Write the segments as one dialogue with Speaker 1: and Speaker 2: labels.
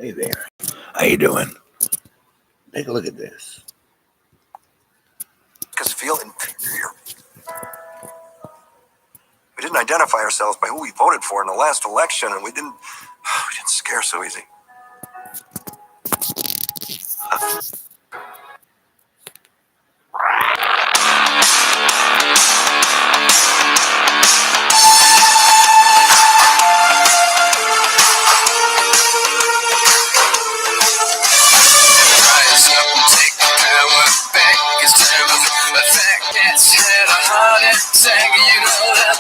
Speaker 1: Hey there. How you doing? Take a look at this.
Speaker 2: Make us feel inferior. We didn't identify ourselves by who we voted for in the last election, and we didn't scare so easy.
Speaker 3: Rise up and take the power back. It's time to a fact that's had a heart attack. You know that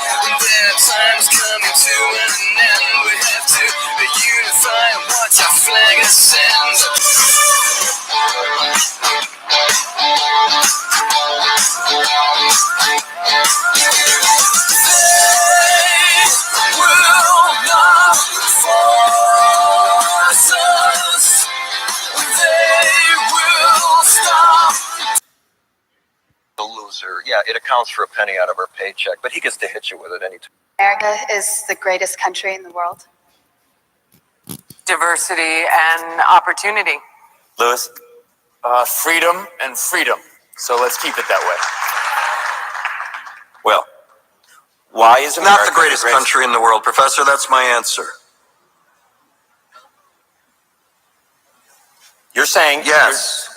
Speaker 3: time's coming to an end. We have to unify and watch our flag ascend. They will not force us. They will stop.
Speaker 2: The loser. Yeah, it accounts for a penny out of our paycheck, but he gets to hit you with it anytime.
Speaker 4: America is the greatest country in the world.
Speaker 5: Diversity and opportunity.
Speaker 6: Lewis? Freedom and freedom. So let's keep it that way.
Speaker 2: Well,
Speaker 6: Why is America
Speaker 2: not the greatest country in the world, Professor. That's my answer.
Speaker 6: You're saying
Speaker 2: Yes.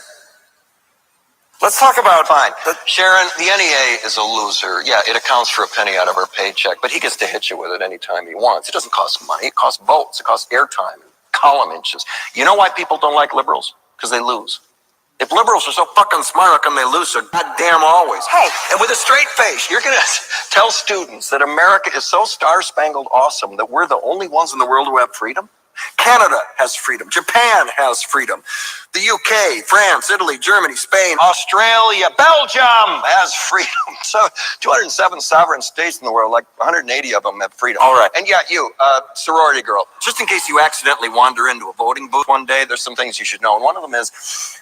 Speaker 6: Let's talk about
Speaker 2: Fine. Sharon, the NEA is a loser. Yeah, it accounts for a penny out of our paycheck, but he gets to hit you with it anytime he wants. It doesn't cost money. It costs votes. It costs airtime, column inches. You know why people don't like liberals? Because they lose. If liberals are so fucking smart, how come they lose so goddamn always? Hey, and with a straight face, you're going to tell students that America is so star-spangled awesome that we're the only ones in the world who have freedom? Canada has freedom. Japan has freedom. The UK, France, Italy, Germany, Spain, Australia, Belgium has freedom. So 207 sovereign states in the world, like 180 of them have freedom.
Speaker 6: All right.
Speaker 2: And yet you, sorority girl, just in case you accidentally wander into a voting booth one day, there's some things you should know. And one of them is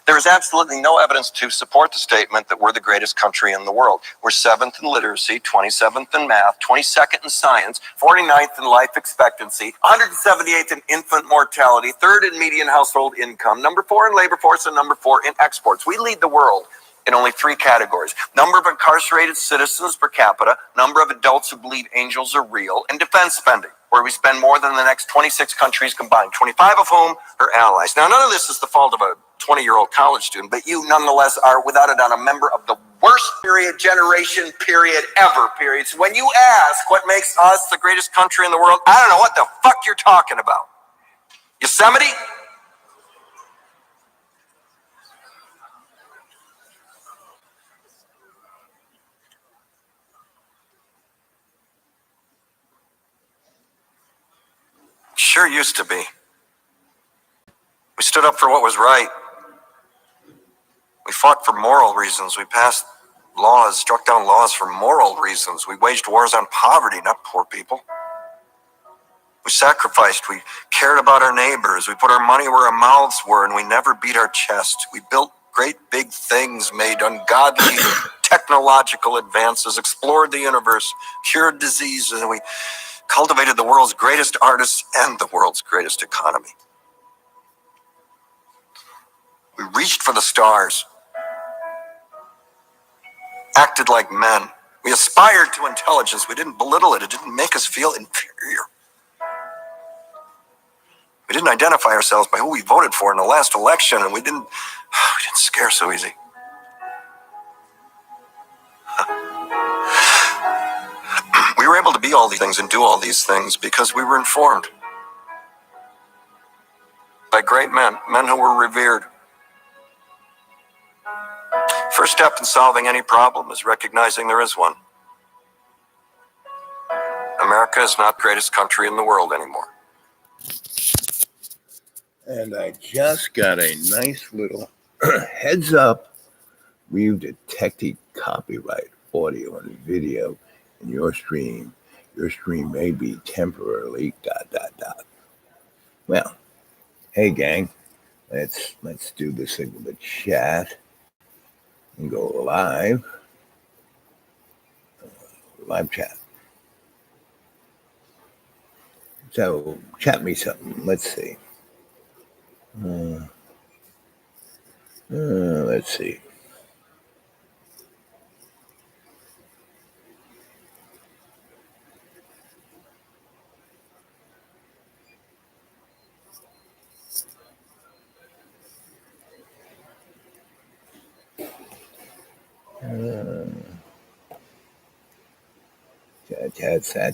Speaker 2: there is absolutely no evidence to support the statement that we're the greatest country in the world. We're 7th in literacy, 27th in math, 22nd in science, 49th in life expectancy, 178th in infant mortality, 3rd in median household income, number 4 in labor force, and number 4 in exports. We lead the world in only 3 categories: number of incarcerated citizens per capita, number of adults who believe angels are real, and defense spending, where we spend more than the next 26 countries combined, 25 of whom are allies. Now, none of this is the fault of a 20-year-old college student, but you nonetheless are, without a doubt, a member of the worst generation ever. So when you ask what makes us the greatest country in the world, I don't know what the fuck you're talking about. Yosemite? Sure used to be. We stood up for what was right. We fought for moral reasons. We passed laws, struck down laws for moral reasons. We waged wars on poverty, not poor people. We sacrificed. We cared about our neighbors. We put our money where our mouths were, and we never beat our chest. We built great big things, made ungodly technological advances, explored the universe, cured diseases, and we cultivated the world's greatest artists and the world's greatest economy. We reached for the stars, acted like men. We aspired to intelligence. We didn't belittle it. It didn't make us feel inferior. We didn't identify ourselves by who we voted for in the last election, and we didn't scare so easy. We were able to be all these things and do all these things because we were informed by great men, men who were revered. First step in solving any problem is recognizing there is one. America is not the greatest country in the world anymore.
Speaker 1: And I just got a nice little heads up. We've detected copyright audio and video in your stream. Your stream may be temporarily ... Well, hey gang, let's do this thing with the chat and go live. Live chat. So chat me something. Let's see. Let's see.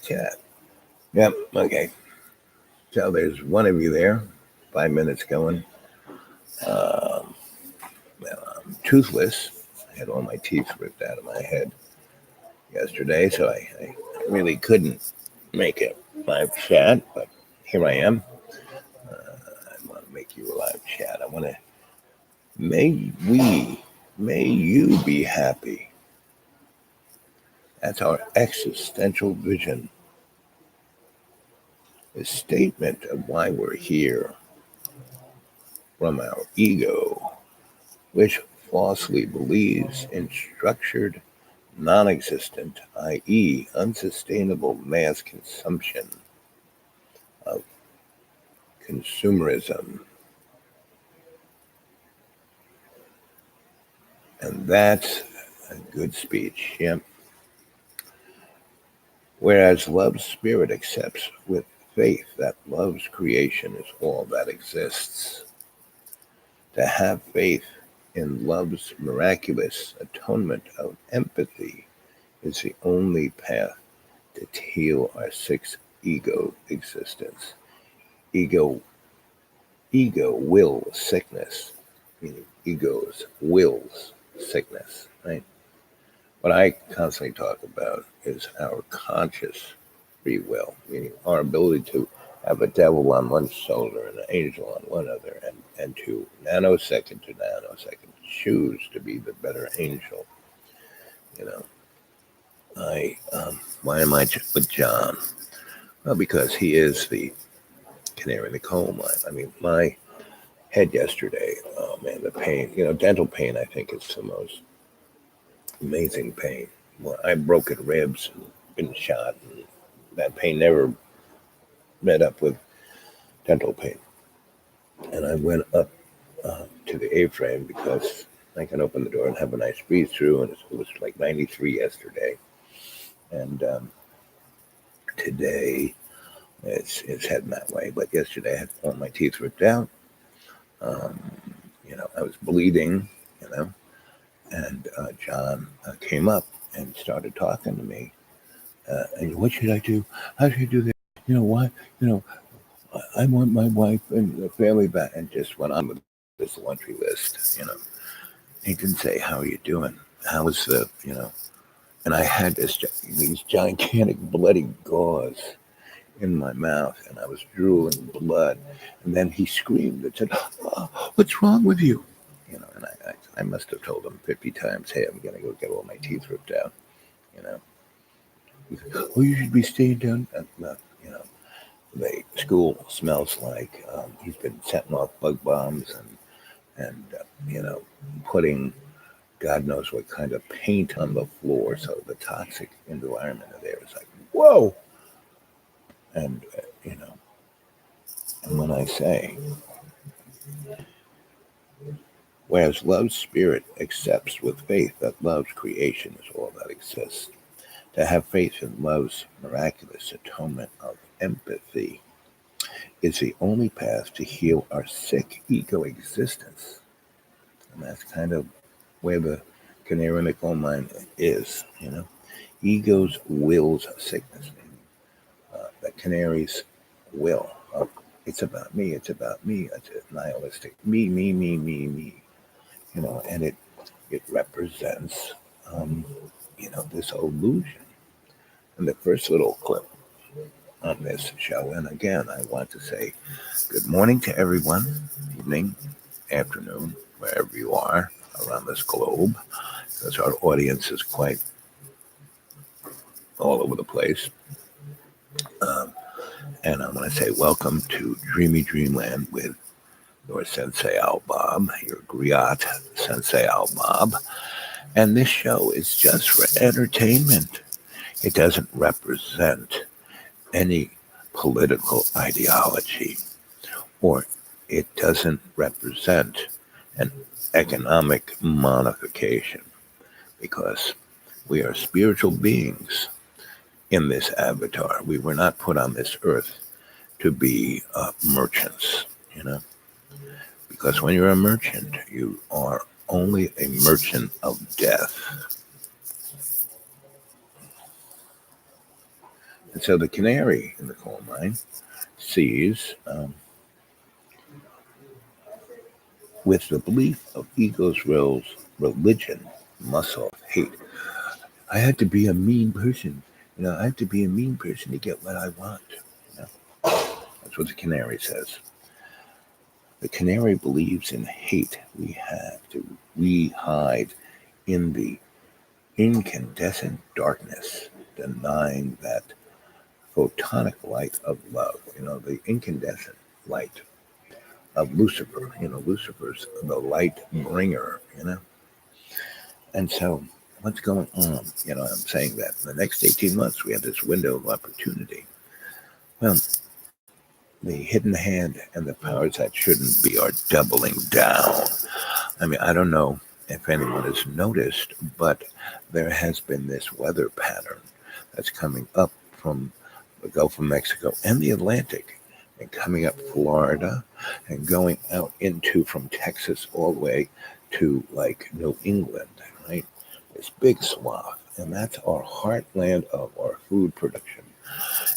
Speaker 1: Chat. Yep. Okay. So there's one of you there. 5 minutes going. Well, I'm toothless. I had all my teeth ripped out of my head yesterday, so I really couldn't make it live chat, but here I am. I want to make you a live chat. I want to, may you be happy. That's our existential vision. A statement of why we're here from our ego, which falsely believes in structured, non-existent, i.e. unsustainable mass consumption of consumerism. And that's a good speech, yep. Whereas love's spirit accepts with faith that love's creation is all that exists. To have faith in love's miraculous atonement of empathy is the only path to heal our sick ego existence. Ego will sickness, meaning egos wills sickness, right? What I constantly talk about is our conscious free will, meaning our ability to have a devil on one shoulder and an angel on one other, and to nanosecond choose to be the better angel. You know, why am I with John? Well, because he is the canary in the coal mine. I mean, my head yesterday, oh man, the pain, dental pain, I think is the most amazing pain. Well, I've broken ribs and been shot, and that pain never met up with dental pain. And I went up to the A-frame because I can open the door and have a nice breathe through, and it was like 93 yesterday. And today it's heading that way. But yesterday I had all my teeth ripped out. I was bleeding, and John came up and started talking to me. And what should I do? How should I do that? Why? I want my wife and the family back, and just went on with this laundry list. He didn't say, how are you doing? How was the, and I had these gigantic bloody gauze in my mouth, and I was drooling blood. And then he screamed and said, oh, what's wrong with you? And I must have told him 50 times, hey, I'm going to go get all my teeth ripped out. He said, oh, you should be staying down. The school smells like he's been setting off bug bombs and putting God knows what kind of paint on the floor. So the toxic environment of there is like, whoa. And, and when I say, whereas love's spirit accepts with faith that love's creation is all that exists, to have faith in love's miraculous atonement of empathy is the only path to heal our sick ego existence. And that's kind of where the canary in the coal mine is, Ego's wills sickness. The canary's will. It's about me. It's a nihilistic me. And it represents, this illusion. And the first little clip on this show, and again, I want to say good morning to everyone, evening, afternoon, wherever you are around this globe, because our audience is quite all over the place. And I want to say welcome to Dreamy Dreamland with your Sensei Al Bob, your Griot Sensei Al Bob. And this show is just for entertainment. It doesn't represent any political ideology or it doesn't represent an economic modification because we are spiritual beings in this avatar. We were not put on this earth to be merchants, because when you're a merchant, you are only a merchant of death. And so the canary in the coal mine sees, with the belief of ego's roles, religion, muscle, hate. I had to be a mean person. I have to be a mean person to get what I want. That's what the canary says. The canary believes in hate. We hide in the incandescent darkness, denying that photonic light of love, the incandescent light of Lucifer. Lucifer's the light bringer, And so what's going on? I'm saying that in the next 18 months, we have this window of opportunity. Well, the hidden hand and the powers that shouldn't be are doubling down. I mean, I don't know if anyone has noticed, but there has been this weather pattern that's coming up from the Gulf of Mexico and the Atlantic and coming up Florida and going out into from Texas all the way to like New England, right? This big swath, and that's our heartland of our food production.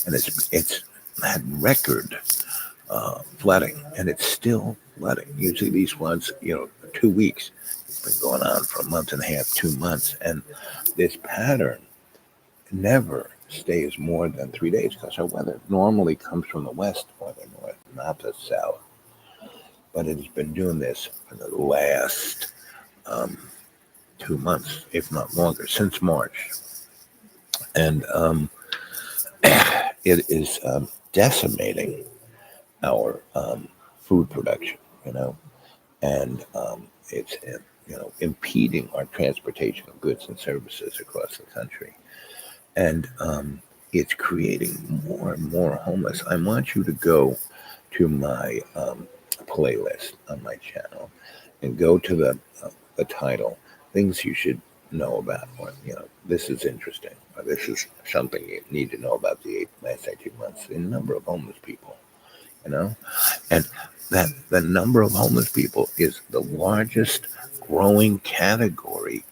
Speaker 1: And it's had record flooding, and it's still flooding. Usually these floods, 2 weeks. It's been going on for a month and a half, 2 months, and this pattern never stays more than 3 days because our weather normally comes from the west or the north, not the south. But it has been doing this for the last 2 months, if not longer, since March. And it is decimating our food production, and it's impeding our transportation of goods and services across the country. And it's creating more and more homeless. I want you to go to my playlist on my channel and go to the title, Things You Should Know About, or, this is interesting, or this is something you need to know about the last 18 months, the number of homeless people, and that the number of homeless people is the largest growing category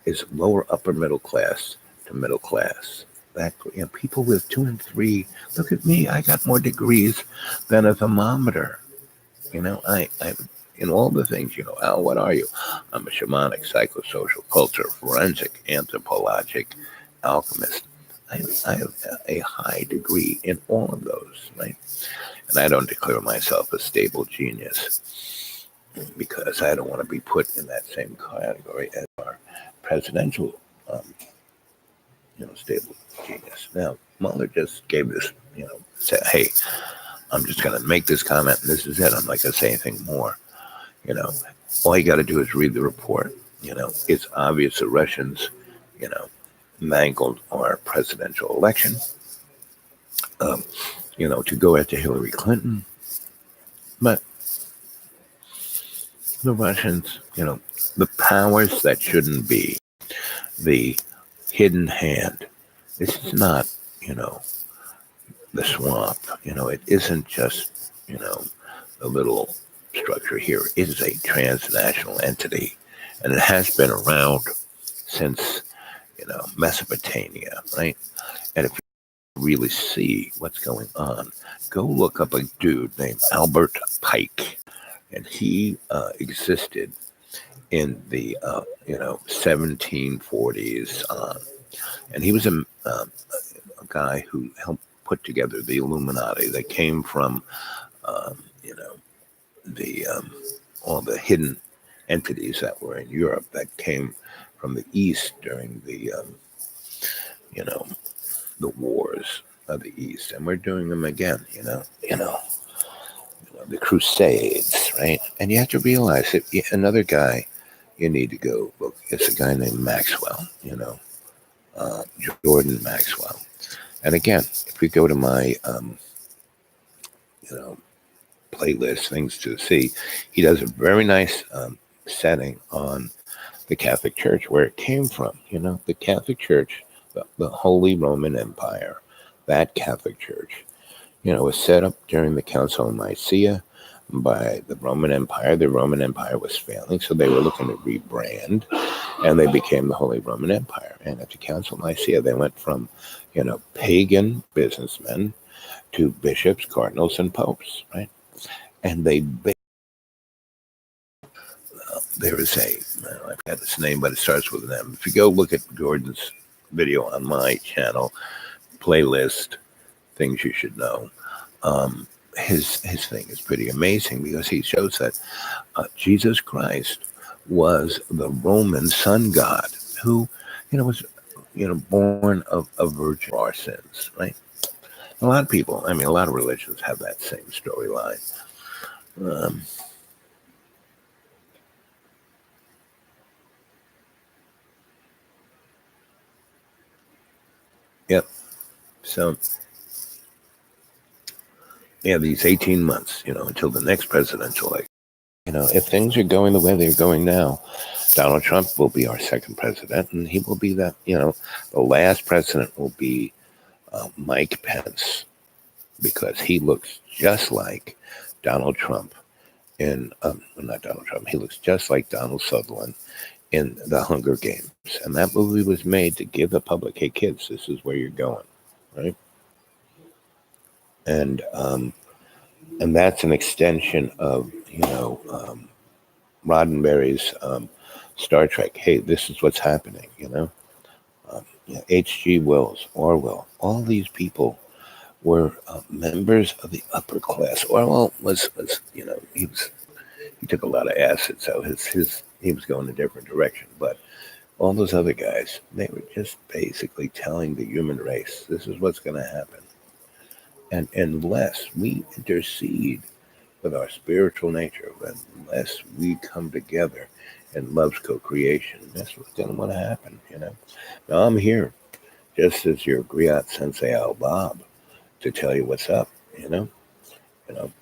Speaker 1: is lower upper middle class to middle class. That people with 2 and 3, look at me, I got more degrees than a thermometer. I in all the things, Al, what are you? I'm a shamanic, psychosocial, culture, forensic, anthropologic, alchemist. I have a high degree in all of those, right? And I don't declare myself a stable genius because I don't want to be put in that same category as our presidential, stable genius. Now, Mueller just gave this, said, hey, I'm just going to make this comment, and this is it. I'm not going to say anything more. All you got to do is read the report. It's obvious the Russians, mangled our presidential election, to go after Hillary Clinton. But the Russians, the powers that shouldn't be, the hidden hand, this is not, the swamp. It isn't just, a little structure here. It is a transnational entity, and it has been around since, Mesopotamia, right? And if you really see what's going on, go look up a dude named Albert Pike, and he existed in the 1740s on, and he was a guy who helped put together the Illuminati. They came from all the hidden entities that were in Europe that came from the East during the the wars of the East, and we're doing them again. The Crusades, right? And you have to realize that another guy you need to go look. It's a guy named Maxwell. Jordan Maxwell. And again, if we go to my playlist, things to see. He does a very nice setting on the Catholic Church, where it came from. The Catholic Church, the Holy Roman Empire, that Catholic Church, was set up during the Council of Nicaea by the Roman Empire. The Roman Empire was failing, so they were looking to rebrand, and they became the Holy Roman Empire. And at the Council of Nicaea, they went from, pagan businessmen to bishops, cardinals, and popes, right? And there is I forgot his name, but it starts with an M. If you go look at Gordon's video on my channel, playlist, things you should know, his thing is pretty amazing, because he shows that Jesus Christ was the Roman sun god who, was, born of a virgin for our sins, right? A lot of people, a lot of religions have that same storyline. Yep. So, these 18 months, until the next presidential election. If things are going the way they're going now, Donald Trump will be our second president, and he will be that, the last president will be Mike Pence, because he looks just like Donald Trump not Donald Trump, he looks just like Donald Sutherland in The Hunger Games. And that movie was made to give the public, hey kids, this is where you're going, right? And that's an extension of, Roddenberry's Star Trek. Hey, this is what's happening, H.G. Wells, Orwell, all these people were members of the upper class. Orwell was he took a lot of acid, so he was going a different direction. But all those other guys, they were just basically telling the human race, this is what's going to happen. And unless we intercede with our spiritual nature, unless we come together in love's co-creation, that's what's going to want to happen, Now I'm here, just as your Griot Sensei Al Bob, to tell you what's up,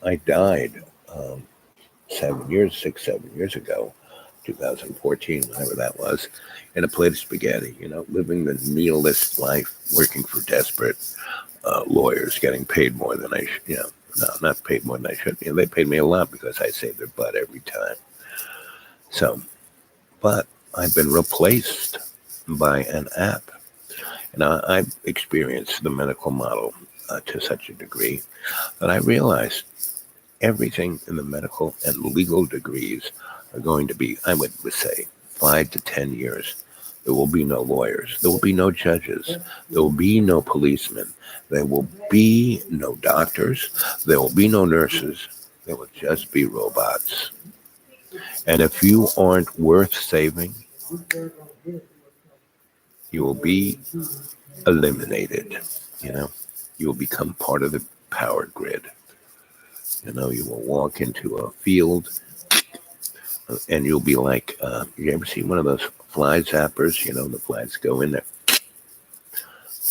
Speaker 1: I died 7 years ago, 2014, whenever that was, in a plate of spaghetti, living the nihilist life, working for desperate lawyers, getting paid more than I should, no, not paid more than I should. They paid me a lot because I saved their butt every time. So, but I've been replaced by an app. And I've experienced the medical model to such a degree that I realized everything in the medical and legal degrees are going to be, I would say, 5 to 10 years. There will be no lawyers. There will be no judges. There will be no policemen. There will be no doctors. There will be no nurses. There will just be robots. And if you aren't worth saving, you will be eliminated. You will become part of the power grid. You will walk into a field and you'll be like, you ever see one of those fly zappers? The flies go in there.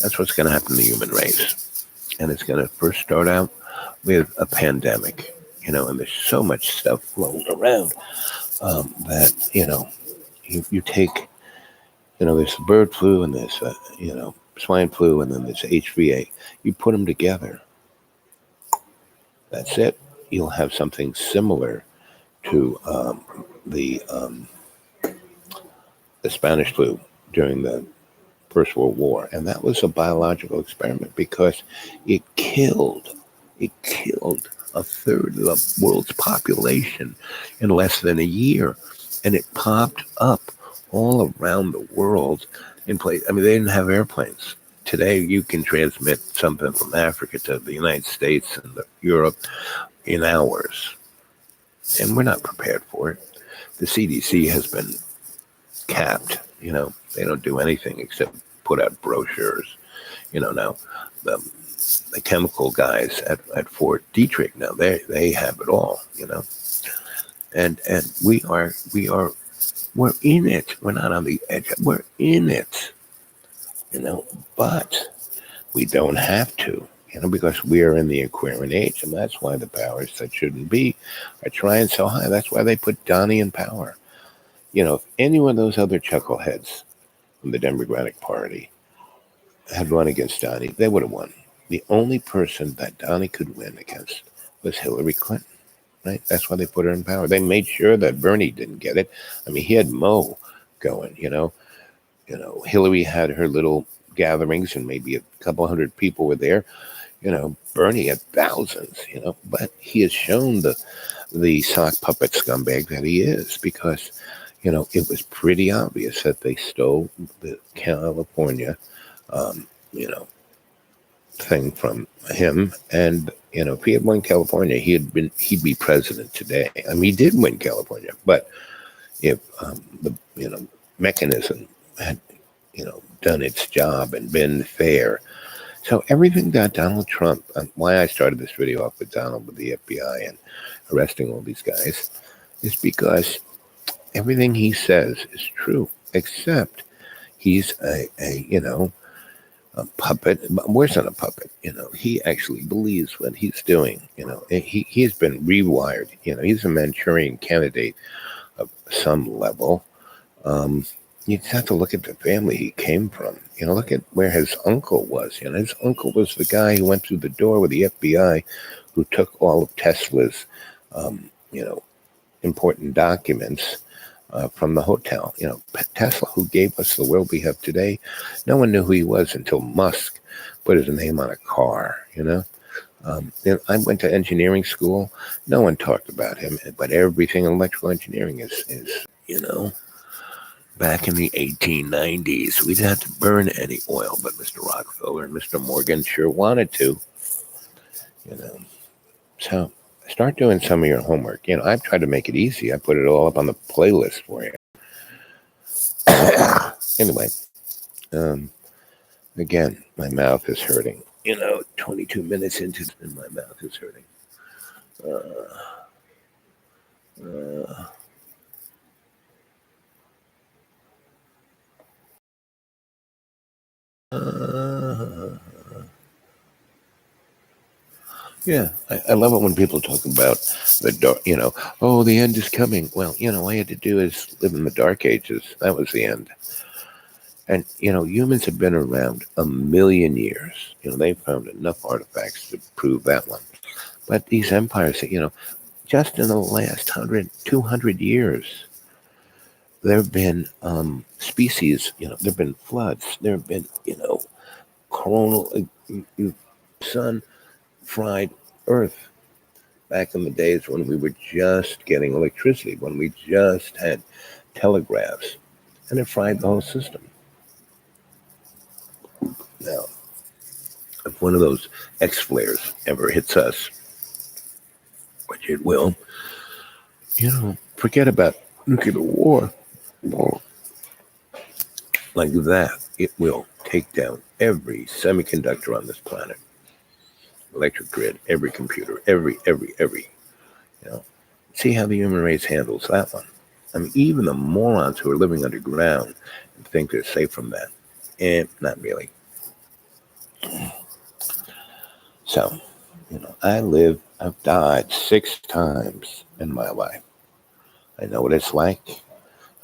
Speaker 1: That's what's going to happen to the human race. And it's going to first start out with a pandemic, and there's so much stuff floating around that, you take, there's bird flu and there's, swine flu, and then there's HVA. You put them together. That's it. You'll have something similar to the Spanish flu during the First World War. And that was a biological experiment because it killed a third of the world's population in less than a year. And it popped up all around the world in place. They didn't have airplanes. Today, you can transmit something from Africa to the United States and Europe in hours. And we're not prepared for it. The CDC has been capped. They don't do anything except put out brochures. Now the chemical guys at Fort Detrick, now they have it all. And we're in it. We're not on the edge. We're in it. But we don't have to. because we are in the Aquarian age, and that's why the powers that shouldn't be are trying so high. That's why they put Donnie in power. If any one of those other chuckleheads from the Democratic Party had run against Donnie, they would have won. The only person that Donnie could win against was Hillary Clinton, right? That's why they put her in power. They made sure that Bernie didn't get it. I mean, he had Mo going, Hillary had her little gatherings and maybe a couple hundred people were there. Bernie had thousands, but he has shown the sock puppet scumbag that he is, because, it was pretty obvious that they stole the California, thing from him. And, if he had won California, he'd be president today. I mean, he did win California, but if the, mechanism had, done its job and been fair. So everything that Donald Trump, why I started this video off with Donald with the FBI and arresting all these guys, is because everything he says is true, except he's a puppet. Worse than a puppet, he actually believes what he's doing. He's been rewired. He's a Manchurian candidate of some level. You just have to look at the family he came from. Look at where his uncle was. His uncle was the guy who went through the door with the FBI, who took all of Tesla's, important documents from the hotel. Tesla, who gave us the world we have today, no one knew who he was until Musk put his name on a car. I went to engineering school. No one talked about him, but everything in electrical engineering is back in the 1890s, we didn't have to burn any oil, but Mr. Rockefeller and Mr. Morgan sure wanted to, So start doing some of your homework. I've tried to make it easy. I put it all up on the playlist for you. Anyway, again, my mouth is hurting. 22 minutes into it, and my mouth is hurting. Yeah, I love it when people talk about the dark, the end is coming. Well, all you had to do is live in the dark ages. That was the end. And, humans have been around 1,000,000 years. They've found enough artifacts to prove that one. But these empires, just in the last 100, 200 years, there have been species, there have been floods, there have been, coronal sun fried Earth back in the days when we were just getting electricity, when we just had telegraphs, and it fried the whole system. Now, if one of those X flares ever hits us, which it will, forget about nuclear war. Like that, it will take down every semiconductor on this planet. Electric grid, every computer, every. See how the human race handles that one. I mean, even the morons who are living underground and think they're safe from that. Not really. So, I've died 6 times in my life. I know what it's like.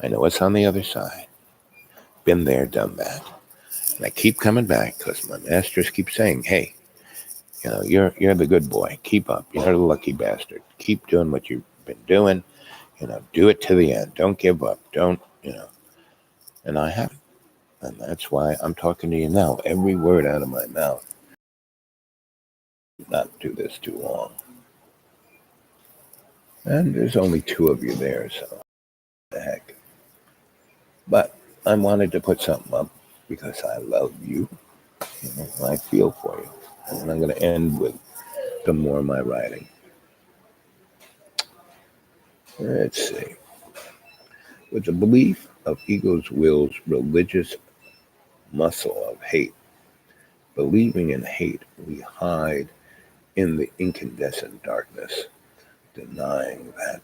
Speaker 1: I know what's on the other side. Been there, done that. And I keep coming back because my masters keep saying, hey, you're the good boy. Keep up. You're the lucky bastard. Keep doing what you've been doing. Do it to the end. Don't give up. Don't, And I haven't. And that's why I'm talking to you now. Every word out of my mouth. Not do this too long. And there's only 2 of you there, so what the heck. But I wanted to put something up because I love you. I feel for you. And I'm going to end with some more of my writing. Let's see. With the belief of ego's will's religious muscle of hate, believing in hate, we hide in the incandescent darkness, denying that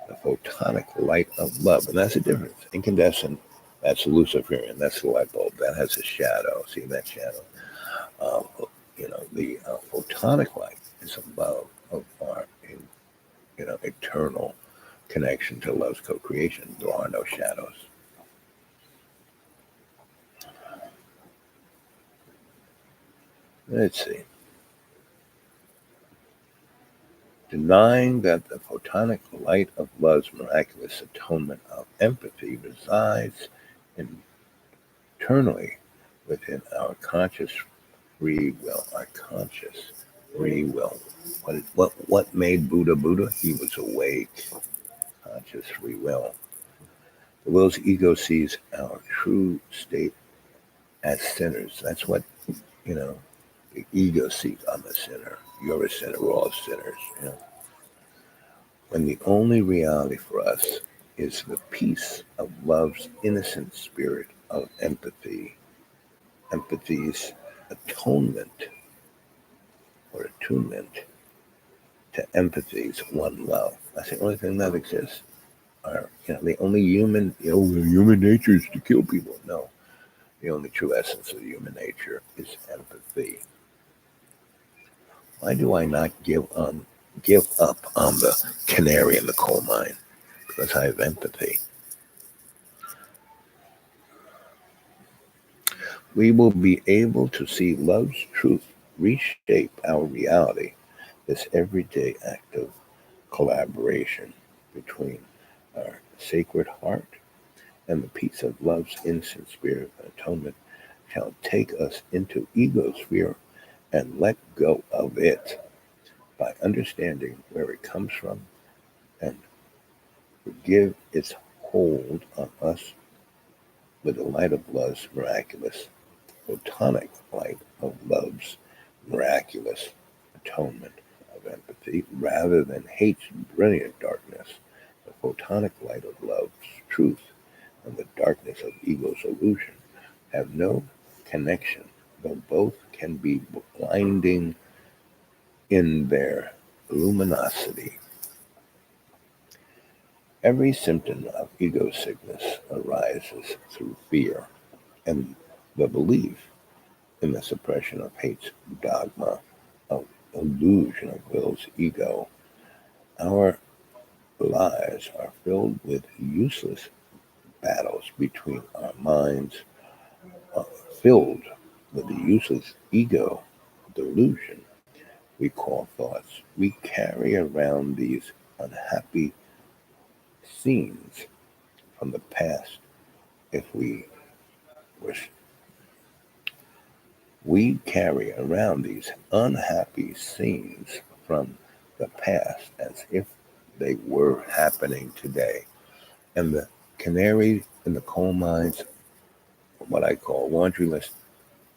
Speaker 1: the photonic light of love, and that's the difference. Incandescent, that's Luciferian, that's the light bulb, that has a shadow. See that shadow? the photonic light is above of our, eternal connection to love's co-creation. There are no shadows. Let's see. Denying that the photonic light of love's miraculous atonement of empathy resides internally within our conscious free will. Our conscious free will. What made Buddha Buddha? He was awake. Conscious free will. The will's ego sees our true state as sinners. That's what, the ego sees. I'm a sinner. You're a sinner. We're all sinners. When the only reality for us is the peace of love's innocent spirit of empathy, empathy's atonement or attunement to empathy's one love. That's the only thing that exists. The only human nature is to kill people. No, the only true essence of human nature is empathy. Why do I not give up on the canary in the coal mine? Because I have empathy. We will be able to see love's truth reshape our reality, this everyday act of collaboration between our sacred heart and the peace of love's innocent spirit of atonement shall take us into egosphere and let go of it by understanding where it comes from and forgive its hold on us with the light of love's miraculous, photonic light of love's miraculous atonement of empathy, rather than hate's brilliant darkness. The photonic light of love's truth and the darkness of ego's illusion have no connection, though both can be blinding in their luminosity. Every symptom of ego sickness arises through fear and the belief in the suppression of hate's dogma of illusion of will's ego. Our lives are filled with useless battles between our minds, filled with the useless ego delusion we call thoughts. We carry around these unhappy scenes from the past. If we carry around these unhappy scenes from the past as if they were happening today. And the canary in the coal mines, what I call laundry list,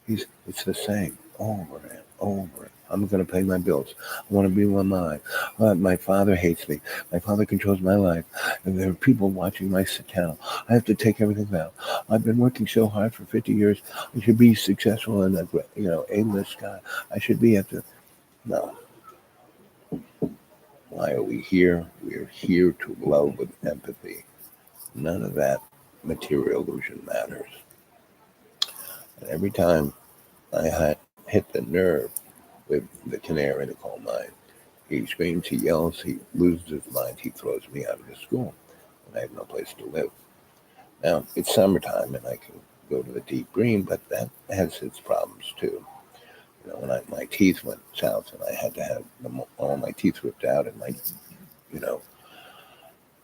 Speaker 1: it's the same over and over. I'm going to pay my bills. I want to be with my father hates me. My father controls my life. And there are people watching my channel. I have to take everything down. I've been working so hard for 50 years. I should be successful and A-list guy. I should be at the... No. Why are we here? We're here to love with empathy. None of that material illusion matters. And every time I hit the nerve with the canary in the coal mine, he screams, he yells, he loses his mind, he throws me out of the school, and I have no place to live. Now, it's summertime, and I can go to the deep green, but that has its problems, too. When my teeth went south, and I had to have all my teeth ripped out, and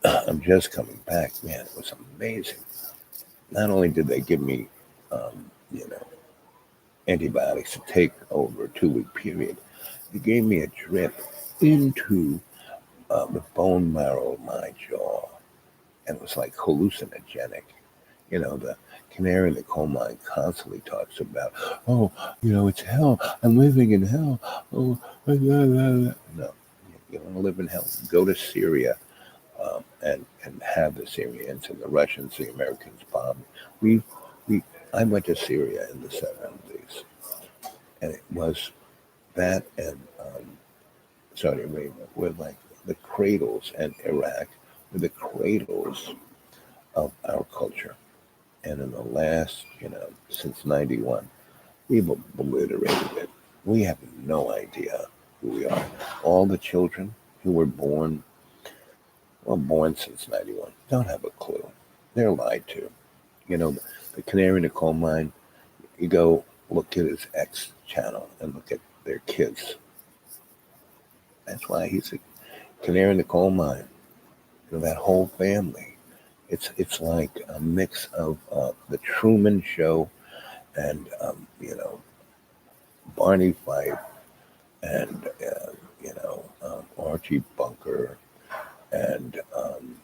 Speaker 1: I'm just coming back, man, it was amazing. Not only did they give me, antibiotics to take over a 2-week period, they gave me a drip into the bone marrow of my jaw, and it was like hallucinogenic. The canary in the coal mine constantly talks about, it's hell. I'm living in hell. Oh, blah, blah, blah. No, you don't live in hell. Go to Syria and have the Syrians and the Russians, the Americans bombed. I went to Syria in the 70s, and it was that and Saudi Arabia were like the cradles, and Iraq were the cradles of our culture. And in the last, since 91, we've obliterated it. We have no idea who we are. All the children who were born since 91, don't have a clue. They're lied to. You know, the canary in the coal mine, you go look at his X channel and look at their kids. That's why he's a canary in the coal mine. You know, that whole family. It's like a mix of the Truman Show and, Barney Fife and, Archie Bunker and, um,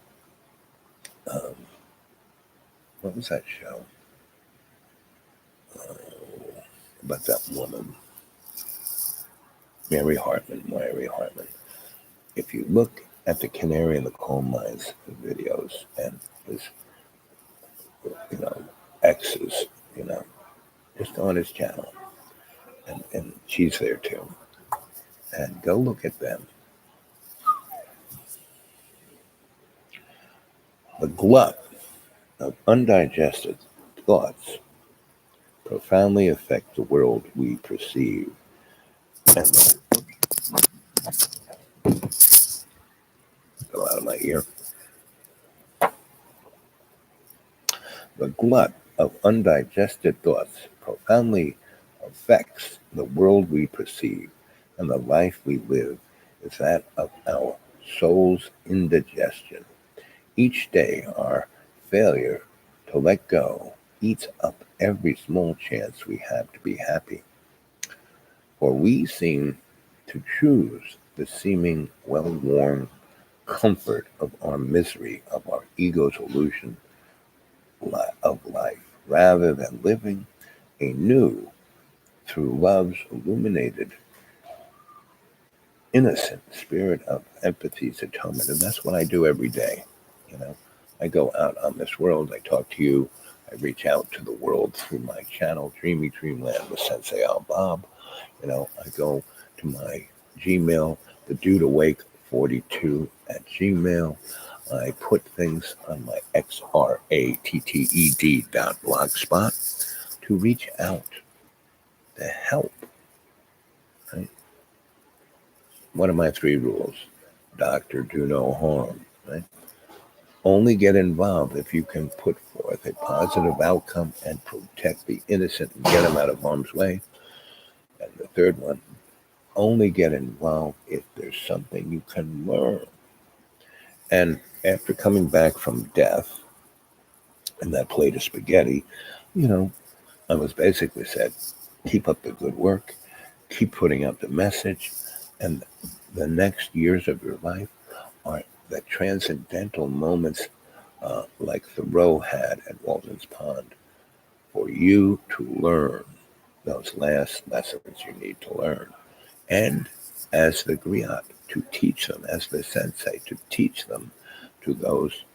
Speaker 1: what was that show? About that woman, Mary Hartman. If you look at the Canary in the Coal Mines videos and his, exes, just on his channel, and she's there too, and go look at them. The glut of undigested thoughts profoundly affect the world we perceive. And go out of my ear. The glut of undigested thoughts profoundly affects the world we perceive, and the life we live is that of our soul's indigestion. Each day, our failure to let go eats up every small chance we have to be happy. For we seem to choose the seeming well-worn comfort of our misery, of our ego's illusion of life, rather than living anew through love's illuminated, innocent spirit of empathy's atonement. And that's what I do every day. I go out on this world, I talk to you, I reach out to the world through my channel, Dreamy Dreamland with Sensei Al Bob. I go to my Gmail, the Dude Awake 42 at Gmail. I put things on my xratted.blogspot to reach out to help. Right? One of my 3 rules: doctor, do no harm. Right? Only get involved if you can put forth a positive outcome and protect the innocent and get them out of harm's way. And the 3rd one: only get involved if there's something you can learn. And after coming back from death and that plate of spaghetti, I was basically said, keep up the good work, keep putting out the message, and the next years of your life are the transcendental moments like Thoreau had at Walden's Pond, for you to learn those last lessons you need to learn. And as the griot, to teach them, as the sensei, to teach them to those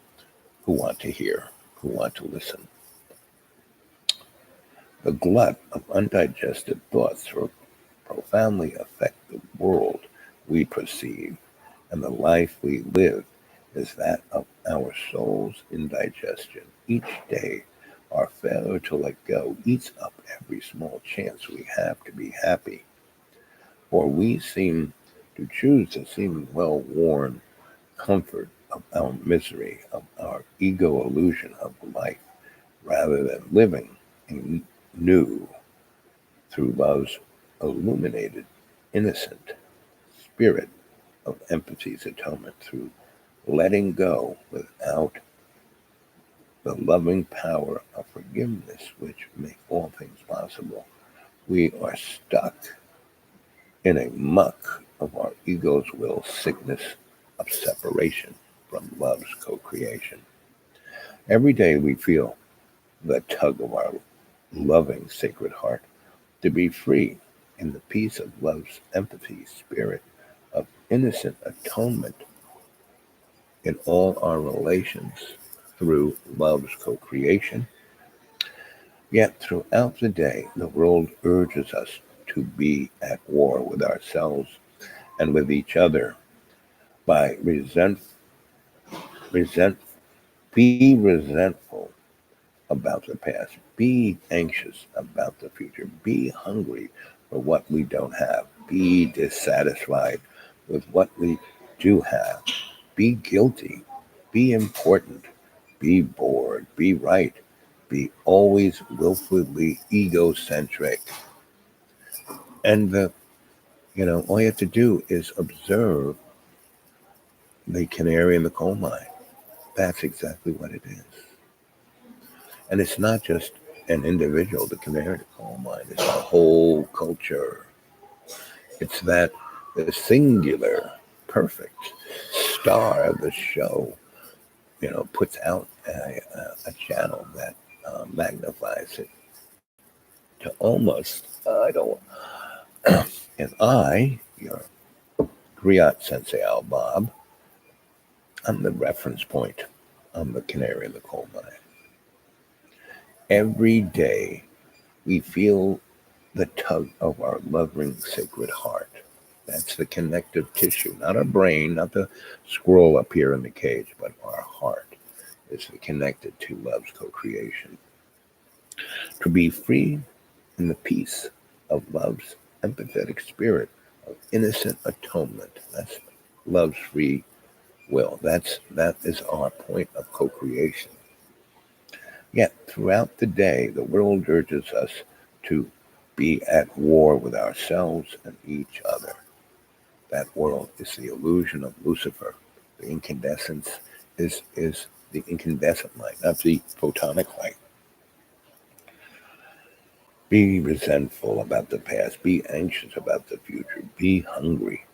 Speaker 1: who want to hear, who want to listen. The glut of undigested thoughts profoundly affect the world we perceive, and the life we live is that of our soul's indigestion. Each day, our failure to let go eats up every small chance we have to be happy. For we seem to choose the seeming well-worn comfort of our misery, of our ego illusion of life, rather than living anew through love's illuminated, innocent spirit of empathy's atonement, through letting go without the loving power of forgiveness which make all things possible. We are stuck in a muck of our ego's will, sickness of separation from love's co-creation. Every day we feel the tug of our loving sacred heart to be free in the peace of love's empathy, spirit of innocent atonement in all our relations through love's co-creation. Yet throughout the day, the world urges us to be at war with ourselves and with each other by be resentful about the past, be anxious about the future, be hungry for what we don't have. Be dissatisfied with what we do have. Be guilty. Be important. Be bored. Be right. Be always willfully egocentric. And all you have to do is observe the canary in the coal mine. That's exactly what it is. And it's not just an individual, the canary in the coal mine. It's a whole culture. It's that the singular, perfect star of the show, puts out a channel that magnifies it to almost, I don't, and I, your Griot Sensei Al Bob, I'm the reference point. I'm the canary in the coal mine. Every day we feel the tug of our loving sacred heart. That's the connective tissue, not our brain, not the scroll up here in the cage, but our heart is connected to love's co-creation. To be free in the peace of love's empathetic spirit of innocent atonement. That's love's free will. That is our point of co-creation. Yet throughout the day, the world urges us to be at war with ourselves and each other. That world is the illusion of Lucifer. The incandescence is the incandescent light, not the photonic light. Be resentful about the past. Be anxious about the future. Be hungry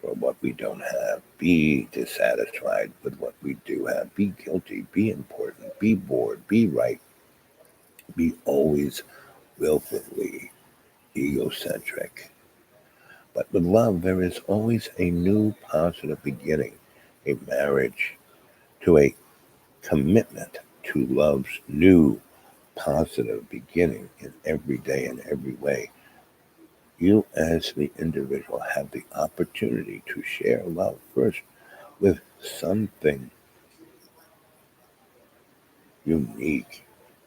Speaker 1: for what we don't have. Be dissatisfied with what we do have. Be guilty. Be important. Be bored. Be right. Be always willfully egocentric. But with love, there is always a new positive beginning, a marriage to a commitment to love's new positive beginning in every day and every way. You as the individual have the opportunity to share love first with something unique,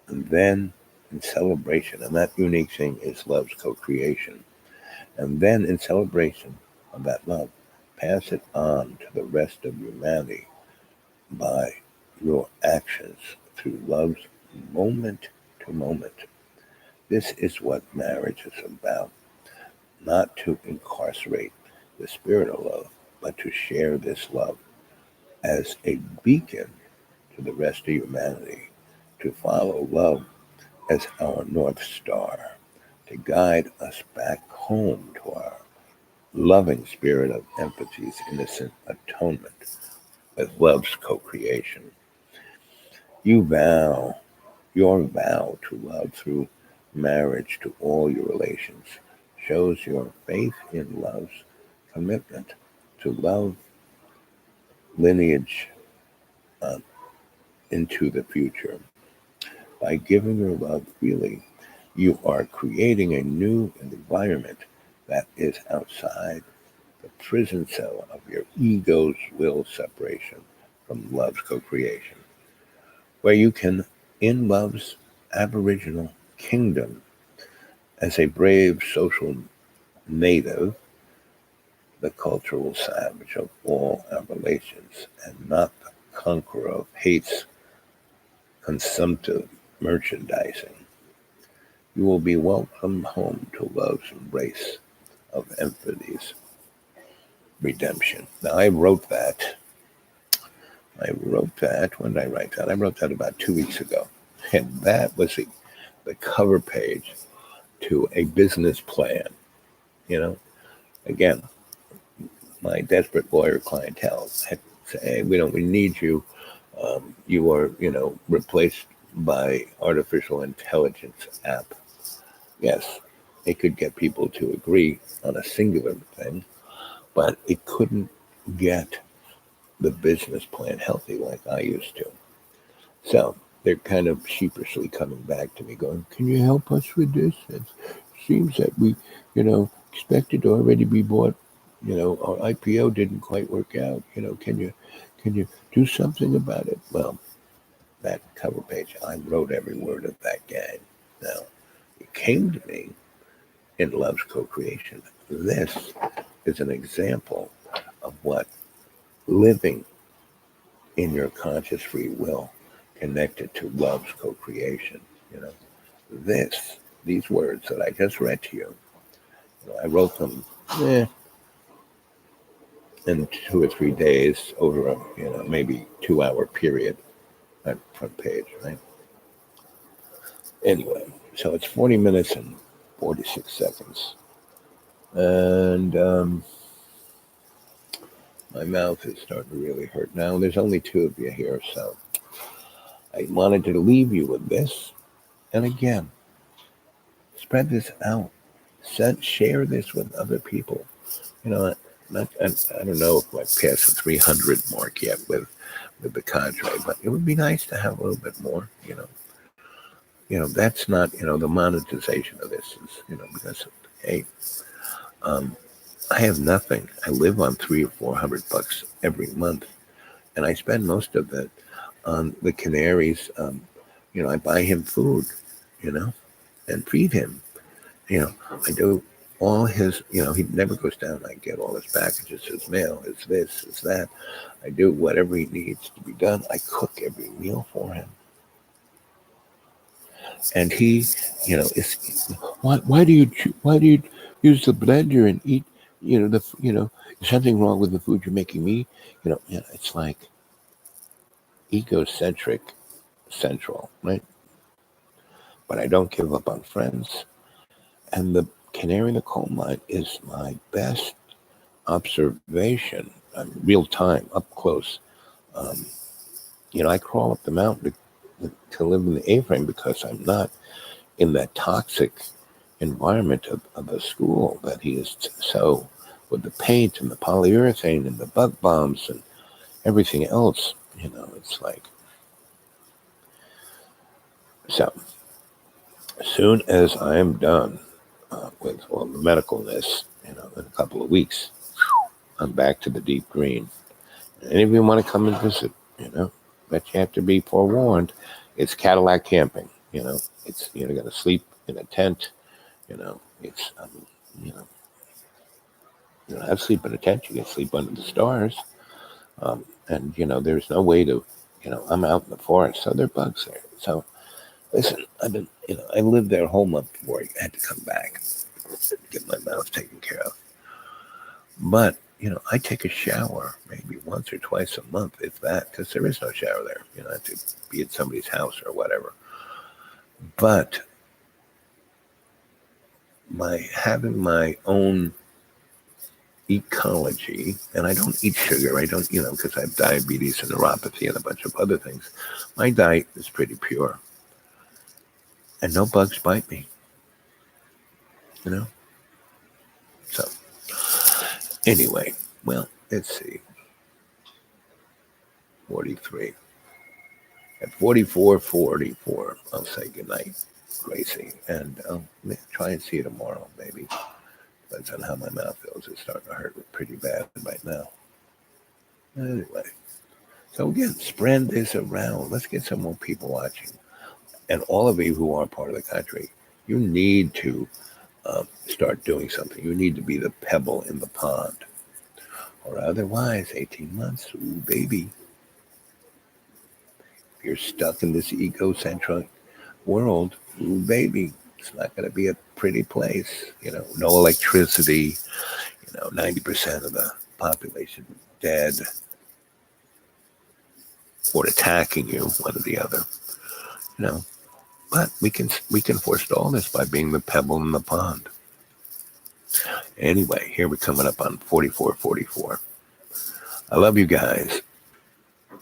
Speaker 1: and then in celebration, and that unique thing is love's co-creation. And then in celebration of that love, pass it on to the rest of humanity by your actions through love's moment to moment. This is what marriage is about. Not to incarcerate the spirit of love, but to share this love as a beacon to the rest of humanity, to follow love as our North Star, to guide us back home to our loving spirit of empathy's innocent atonement with love's co-creation. Your vow to love through marriage to all your relations shows your faith in love's commitment to love lineage into the future. By giving your love freely, you are creating a new environment that is outside the prison cell of your ego's will separation from love's co-creation, where you can, in love's aboriginal kingdom, as a brave social native, the cultural savage of all our relations, and not the conqueror of hate's consumptive merchandising. You will be welcomed home to love's embrace of empathy's redemption. Now, I wrote that. When did I write that? I wrote that about 2 weeks ago. And that was the cover page to a business plan. Again, my desperate lawyer clientele had said, hey, we need you. You are, replaced by artificial intelligence app. Yes, it could get people to agree on a singular thing, but it couldn't get the business plan healthy like I used to. So they're kind of sheepishly coming back to me going, can you help us with this? It seems that we, expected to already be bought. Our IPO didn't quite work out. Can you do something about it? Well, that cover page, I wrote every word of that gang. Now, it came to me in love's co-creation. This is an example of what living in your conscious free will connected to love's co-creation. These words that I just read to you, I wrote them in 2 or 3 days over a maybe 2-hour period on front page, right? Anyway, so it's 40 minutes and 46 seconds. And my mouth is starting to really hurt now. There's only 2 of you here, so I wanted to leave you with this. And again, spread this out. Share this with other people. I don't know if I passed the 300 mark yet with the cadre, but it would be nice to have a little bit more. That's not the monetization of this is because hey, I have nothing. I live on $300 or $400 every month, and I spend most of it on the canaries. I buy him food, and feed him. I do all his, he never goes down. I get all his packages, his mail, his this, his that. I do whatever he needs to be done. I cook every meal for him. And he, is why do you use the blender and eat, is something wrong with the food you're making me? It's like egocentric central, right? But I don't give up on friends. And the canary in the coal mine is my best observation, real time, up close. I crawl up the mountain to live in the A-frame because I'm not in that toxic environment of a school that he is so, with the paint and the polyurethane and the bug bombs and everything else. It's like, so as soon as I am done with all the medicalness, in a couple of weeks, I'm back to the deep green. Any of you want to come and visit, but you have to be forewarned. It's Cadillac camping, it's, you're going to sleep in a tent, it's, you don't have to sleep in a tent, you can sleep under the stars. And, there's no way to, I'm out in the forest, so there are bugs there. So, listen, I've been, I lived there a whole month before I had to come back, get my mouth taken care of. But, I take a shower maybe once or twice a month, if that, because there is no shower there. I have to be at somebody's house or whatever. But having my own ecology, and I don't eat sugar, I don't, because I have diabetes and neuropathy and a bunch of other things. My diet is pretty pure. And no bugs bite me. So, anyway, well, let's see. 43. At 44:44, I'll say goodnight, Gracie. And I'll try and see you tomorrow, maybe. Depends on how my mouth feels. It's starting to hurt pretty bad right now. Anyway. So again, spread this around. Let's get some more people watching. And all of you who are part of the country, you need to start doing something. You need to be the pebble in the pond. Or otherwise, 18 months, ooh, baby. If you're stuck in this egocentric world, ooh, baby, it's not going to be a pretty place. No electricity, 90% of the population dead or attacking you, one or the other. But we can forestall this by being the pebble in the pond. Anyway, here we're coming up on 44:44. I love you guys.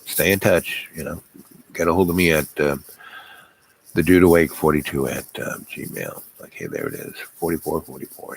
Speaker 1: Stay in touch. Get a hold of me at the dude awake 42 at Gmail. Okay, there it is. 44:44.